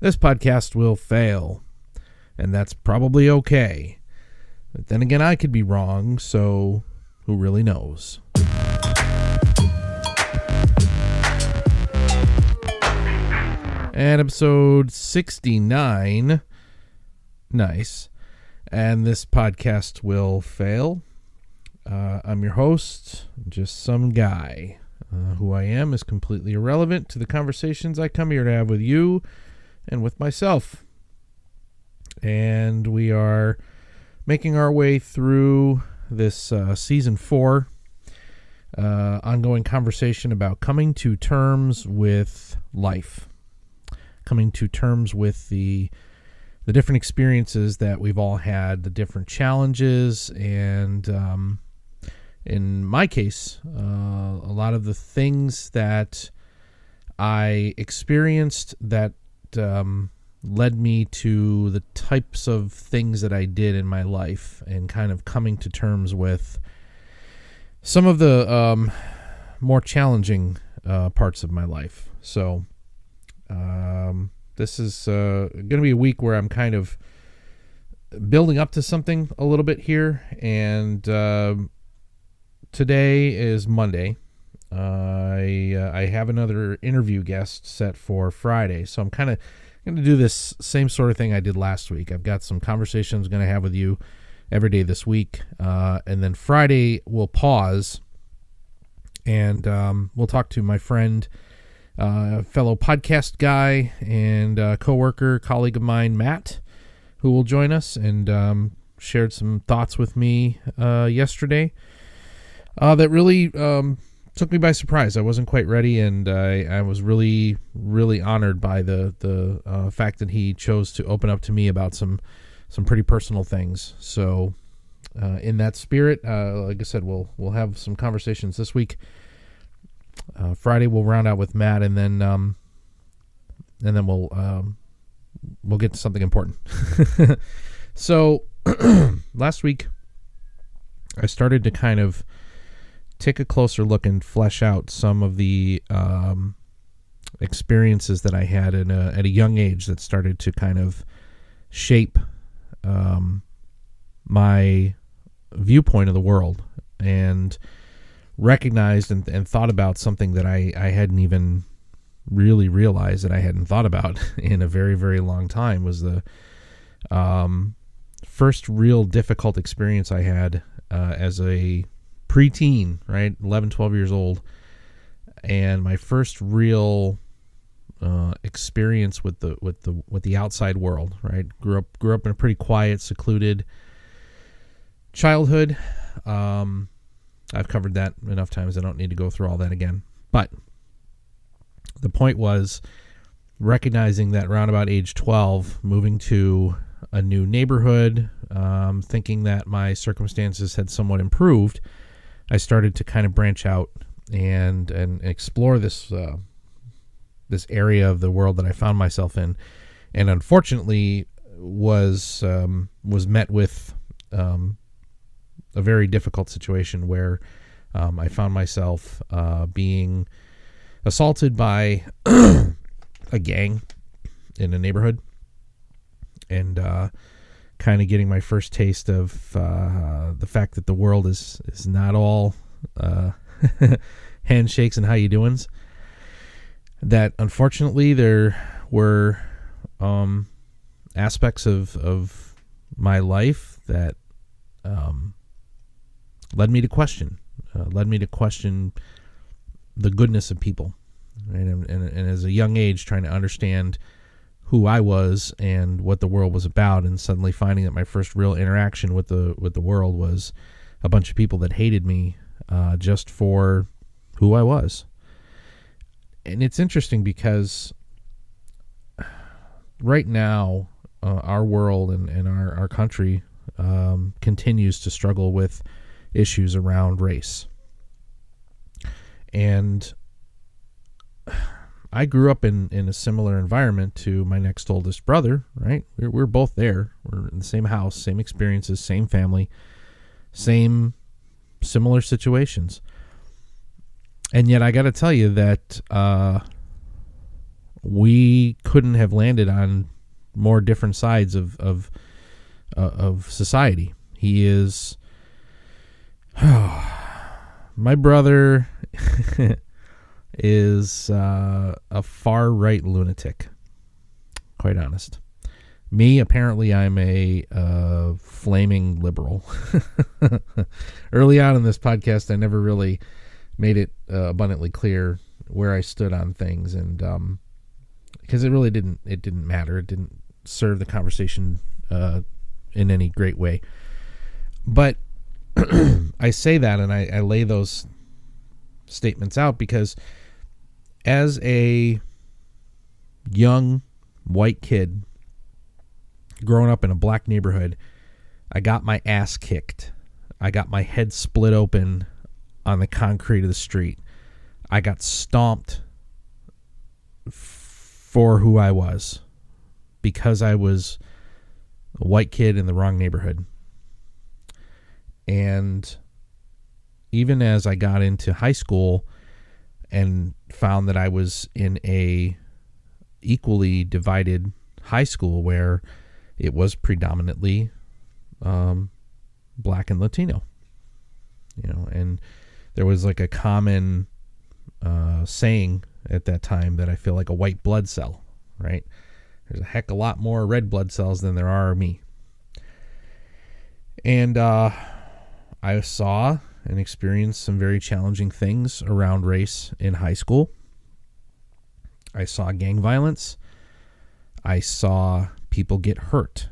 this podcast will fail, and that's probably okay. But then again, I could be wrong, so who really knows? And episode 69. Nice. And this podcast will fail. I'm your host, just some guy. Who I am is completely irrelevant to the conversations I come here to have with you and with myself. And we are making our way through this season 4 ongoing conversation about coming to terms with life. Coming to terms with the different experiences that we've all had, the different challenges, and in my case, a lot of the things that I experienced that led me to the types of things that I did in my life, and kind of coming to terms with some of the more challenging parts of my life. So this is going to be a week where I'm kind of building up to something a little bit here, and today is Monday. I have another interview guest set for Friday, so I'm kind of going to do this same sort of thing I did last week. I've got some conversations I'm going to have with you every day this week, and then Friday we'll pause, and we'll talk to my friend, fellow podcast guy, and coworker, colleague of mine, Matt, who will join us, and shared some thoughts with me yesterday. That really took me by surprise. I wasn't quite ready, and I was really, really honored by the fact that he chose to open up to me about some pretty personal things. So, in that spirit, like I said, we'll have some conversations this week. Friday we'll round out with Matt, and then we'll get to something important. So, last week I started to kind of take a closer look and flesh out some of the experiences that I had at a young age that started to kind of shape my viewpoint of the world, and recognized and thought about something that I hadn't even really realized that I hadn't thought about in a very, very long time. Was the first real difficult experience I had as a preteen, right? 11, 12 years old. And my first real experience with the outside world, right? Grew up in a pretty quiet, secluded childhood. I've covered that enough times. I don't need to go through all that again. But the point was recognizing that around about age 12, moving to a new neighborhood, thinking that my circumstances had somewhat improved, I started to kind of branch out and explore this area of the world that I found myself in, and unfortunately was met with a very difficult situation where I found myself being assaulted by a gang in a neighborhood, and kind of getting my first taste of the fact that the world is not all handshakes and how you doings. That unfortunately there were aspects of my life that led me to question the goodness of people, right? And as a young age, trying to understand who I was and what the world was about, and suddenly finding that my first real interaction with the world was a bunch of people that hated me just for who I was. And it's interesting because right now our world and our country continues to struggle with issues around race. And I grew up in a similar environment to my next oldest brother, right? We're both there. We're in the same house, same experiences, same family, similar situations. And yet I got to tell you that we couldn't have landed on more different sides of society. He is my brother is a far right lunatic, quite honest. Me, apparently, I'm a flaming liberal. Early on in this podcast, I never really made it abundantly clear where I stood on things, and because it didn't matter. It didn't serve the conversation in any great way. But I say that, and I lay those statements out because as a young white kid growing up in a black neighborhood, I got my ass kicked. I got my head split open on the concrete of the street. I got stomped for who I was because I was a white kid in the wrong neighborhood. And even as I got into high school and found that I was in a equally divided high school where it was predominantly black and Latino, and there was like a common saying at that time that I feel like a white blood cell, right? There's a heck of a lot more red blood cells than there are me. And I saw and experienced some very challenging things around race in high school. I saw gang violence. I saw people get hurt.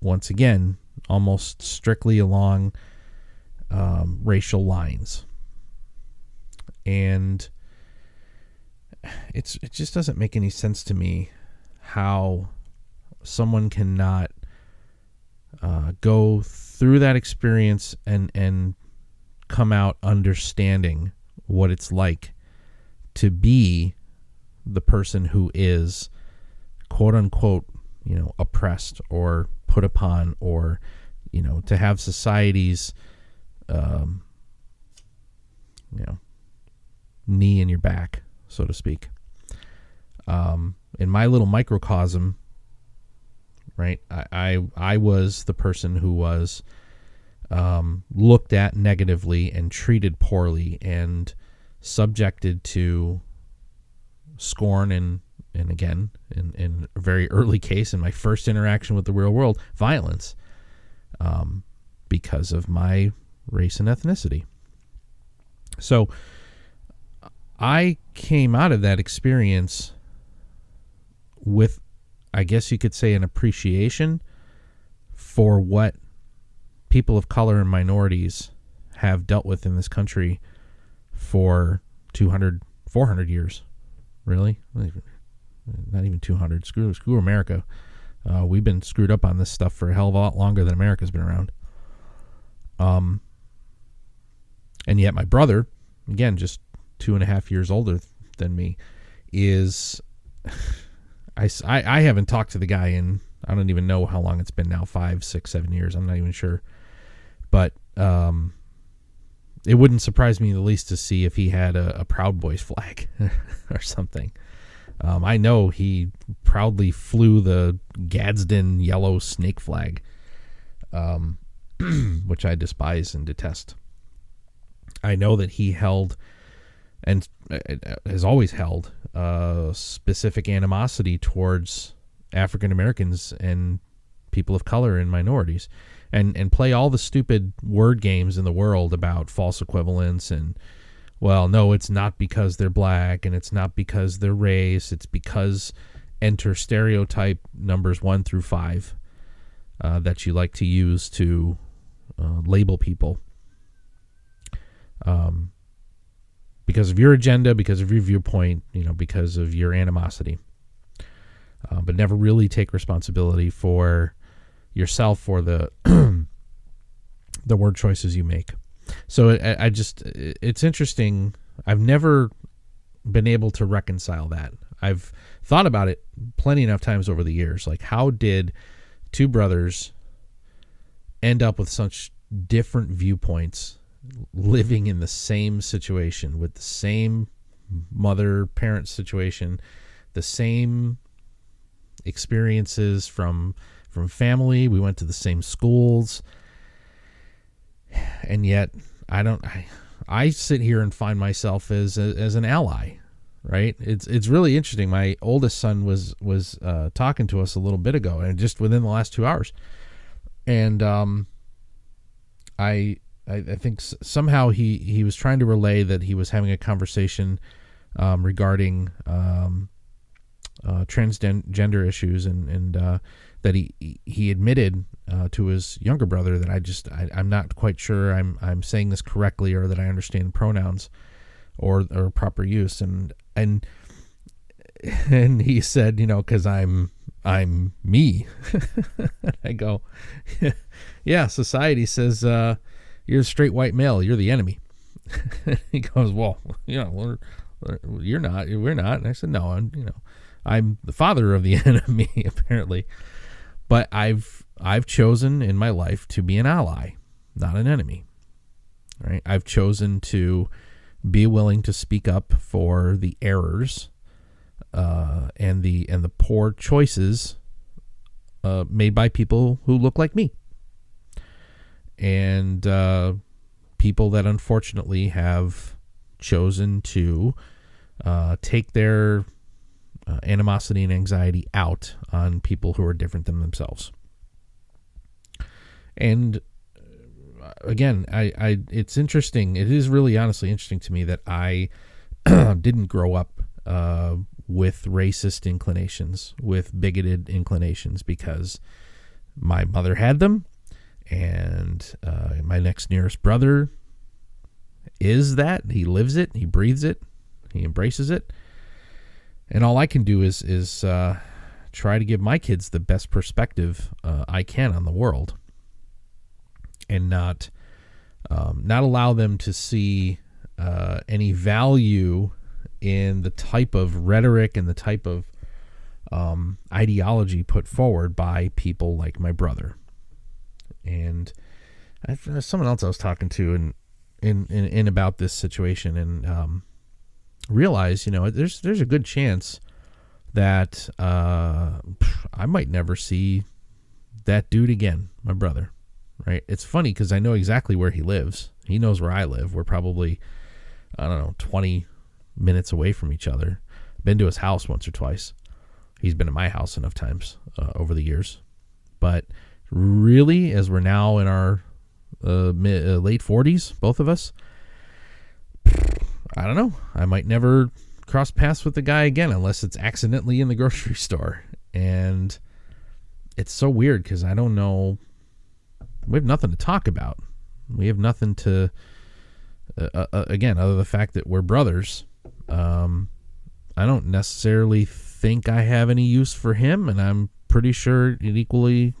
Once again, almost strictly along racial lines. And it just doesn't make any sense to me how someone cannot go through that experience and come out understanding what it's like to be the person who is quote unquote, oppressed or put upon, or, to have society's, knee in your back, so to speak. In my little microcosm, right, I was the person who was looked at negatively and treated poorly and subjected to scorn and again, in a very early case, in my first interaction with the real world, violence, because of my race and ethnicity. So I came out of that experience with, I guess you could say, an appreciation for what people of color and minorities have dealt with in this country for 200, 400 years. Really? Not even 200. Screw America. We've been screwed up on this stuff for a hell of a lot longer than America's been around. And yet my brother, again, just 2.5 years older than me, is... I haven't talked to the guy in, I don't even know how long it's been now, 5, 6, 7 years. I'm not even sure. But it wouldn't surprise me in the least to see if he had a Proud Boys flag or something. I know he proudly flew the Gadsden yellow snake flag, which I despise and detest. I know that he held, and has always held, specific animosity towards African Americans and people of color and minorities, and play all the stupid word games in the world about false equivalence and, well, no, it's not because they're black and it's not because they're race. It's because enter stereotype numbers 1 through 5 that you like to use to label people. Because of your agenda, because of your viewpoint, because of your animosity. But never really take responsibility for yourself or the the word choices you make. So it's interesting. I've never been able to reconcile that. I've thought about it plenty enough times over the years. Like, how did two brothers end up with such different viewpoints, living in the same situation with the same mother-parent situation, the same experiences from family. We went to the same schools, and yet I sit here and find myself as an ally, right? It's really interesting. My oldest son was talking to us a little bit ago, and just within the last 2 hours, and I think somehow he was trying to relay that he was having a conversation regarding transgender issues, and that he admitted to his younger brother that I'm not quite sure I'm saying this correctly, or that I understand pronouns or proper use, and he said, because I'm me. I go, yeah, society says you're a straight white male, you're the enemy. He goes, well, you're not, we're not. And I said, no, I'm the father of the enemy, apparently. But I've chosen in my life to be an ally, not an enemy. Right? I've chosen to be willing to speak up for the errors and the poor choices made by people who look like me, and people that unfortunately have chosen to take their animosity and anxiety out on people who are different than themselves. And again, I it's interesting. It is really honestly interesting to me that I didn't grow up with racist inclinations, with bigoted inclinations, because my mother had them, and my next nearest brother is that. He lives it, he breathes it, he embraces it. And all I can do is try to give my kids the best perspective I can on the world, and not allow them to see any value in the type of rhetoric and the type of ideology put forward by people like my brother. And someone else I was talking to in about this situation, and realize, there's a good chance that I might never see that dude again, my brother. Right? It's funny because I know exactly where he lives. He knows where I live. We're probably, 20 minutes away from each other. Been to his house once or twice. He's been to my house enough times over the years. But really, as we're now in our late 40s, both of us, I don't know. I might never cross paths with the guy again unless it's accidentally in the grocery store. And it's so weird because I don't know. We have nothing to talk about. We have nothing to, again, other than the fact that we're brothers. I don't necessarily think I have any use for him, and I'm pretty sure it equally,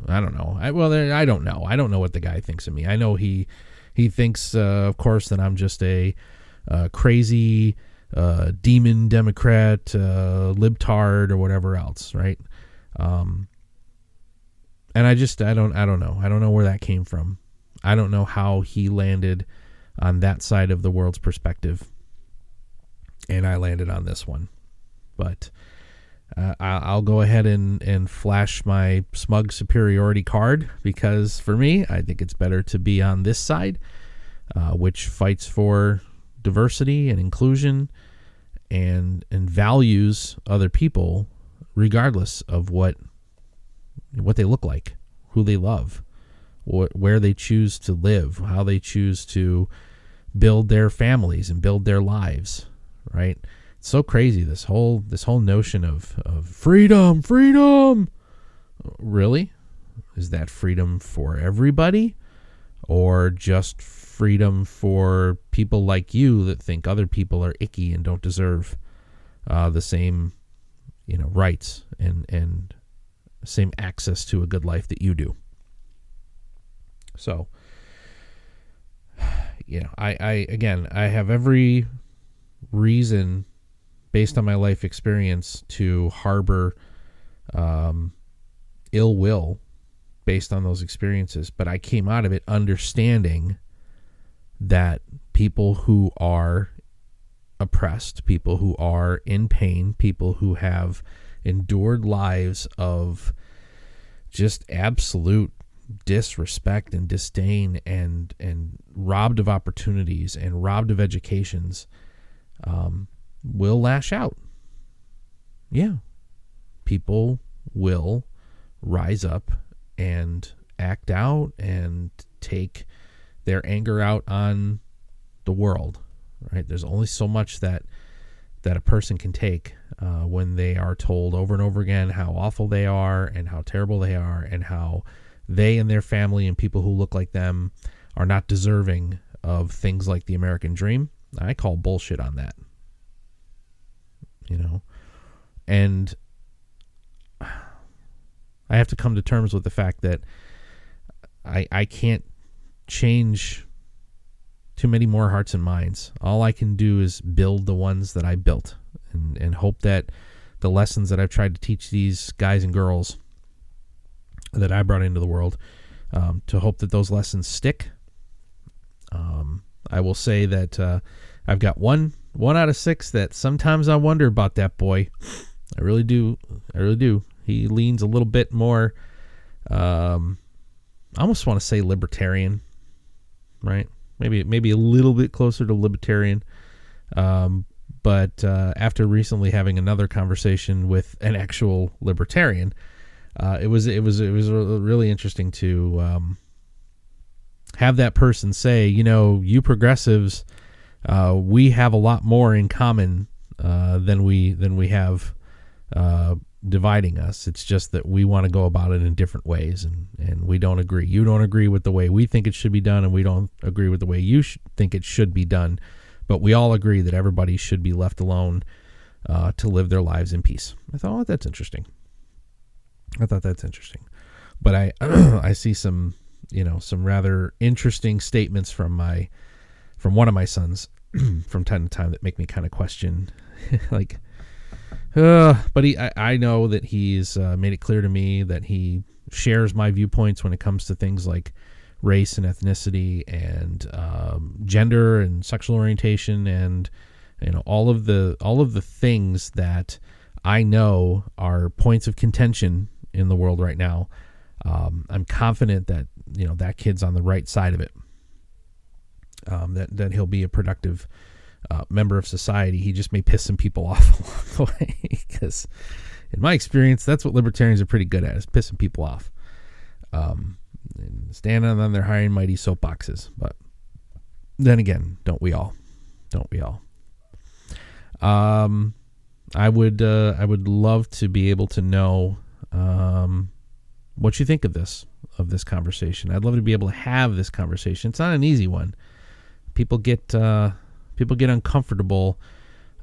I don't know. I don't know. I don't know what the guy thinks of me. I know he thinks, of course, that I'm just a crazy demon Democrat, libtard, or whatever else, right? And I don't know. I don't know where that came from. I don't know how he landed on that side of the world's perspective, and I landed on this one. But I'll go ahead and flash my smug superiority card, because for me, I think it's better to be on this side, which fights for diversity and inclusion and values other people regardless of what they look like, who they love, where they choose to live, how they choose to build their families and build their lives, right? It's so crazy, this whole notion of freedom. Really? Is that freedom for everybody, or just freedom for people like you that think other people are icky and don't deserve the same, rights and same access to a good life that you do? So, I have every reason, based on my life experience, to harbor ill will based on those experiences. But I came out of it understanding that people who are oppressed, people who are in pain, people who have endured lives of just absolute disrespect and disdain and robbed of opportunities and robbed of educations, will lash out. Yeah. People will rise up and act out and take their anger out on the world, right? There's only so much that a person can take when they are told over and over again how awful they are and how terrible they are and how they and their family and people who look like them are not deserving of things like the American dream. I call bullshit on that. And I have to come to terms with the fact that I can't change too many more hearts and minds. All I can do is build the ones that I built and hope that the lessons that I've tried to teach these guys and girls that I brought into the world, to hope that those lessons stick. I will say that I've got one out of 6 that sometimes I wonder about that boy. I really do. He leans a little bit more, I almost want to say libertarian, right? Maybe a little bit closer to libertarian. But after recently having another conversation with an actual libertarian, it was really interesting to have that person say, you progressives, we have a lot more in common than we have dividing us. It's just that we want to go about it in different ways, and we don't agree. You don't agree with the way we think it should be done, and we don't agree with the way you think it should be done. But we all agree that everybody should be left alone to live their lives in peace. I thought, that's interesting. But I see some rather interesting statements from one of my sons from time to time that make me kind of question, like, but I know that he's made it clear to me that he shares my viewpoints when it comes to things like race and ethnicity and gender and sexual orientation and all of the things that I know are points of contention in the world right now. I'm confident that that kid's on the right side of it. That he'll be a productive member of society. He just may piss some people off along the way, because in my experience, that's what libertarians are pretty good at, is pissing people off. And standing on their high and mighty soapboxes. But then again, don't we all? I would love to be able to know what you think of this conversation. I'd love to be able to have this conversation. It's not an easy one. People get uncomfortable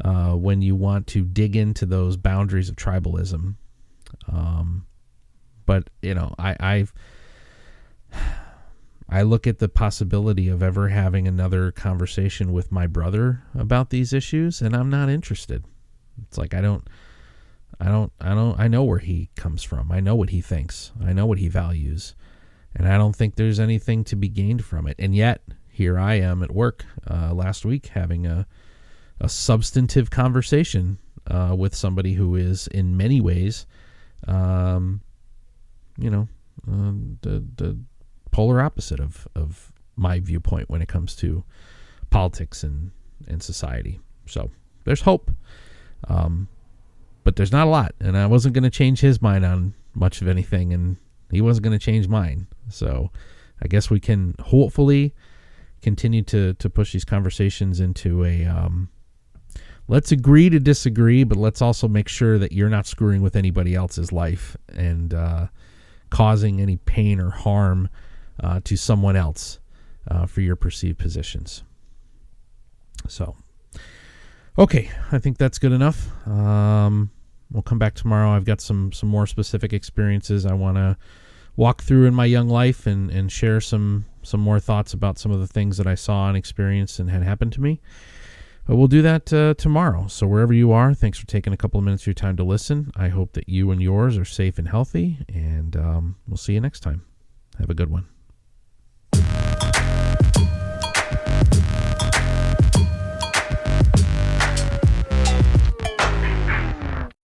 when you want to dig into those boundaries of tribalism. But I look at the possibility of ever having another conversation with my brother about these issues, and I'm not interested. It's like I know where he comes from. I know what he thinks. I know what he values. And I don't think there's anything to be gained from it. And yet, here I am at work last week having a substantive conversation with somebody who is in many ways, the polar opposite of my viewpoint when it comes to politics and society. So there's hope. But there's not a lot, and I wasn't going to change his mind on much of anything, and he wasn't going to change mine. So I guess we can hopefully continue to push these conversations into a let's agree to disagree, but let's also make sure that you're not screwing with anybody else's life and causing any pain or harm to someone else for your perceived positions. So, okay, I think that's good enough. We'll come back tomorrow. I've got some more specific experiences I want to walk through in my young life and share some more thoughts about some of the things that I saw and experienced and had happened to me. But we'll do that tomorrow. So wherever you are, thanks for taking a couple of minutes of your time to listen. I hope that you and yours are safe and healthy, and we'll see you next time. Have a good one.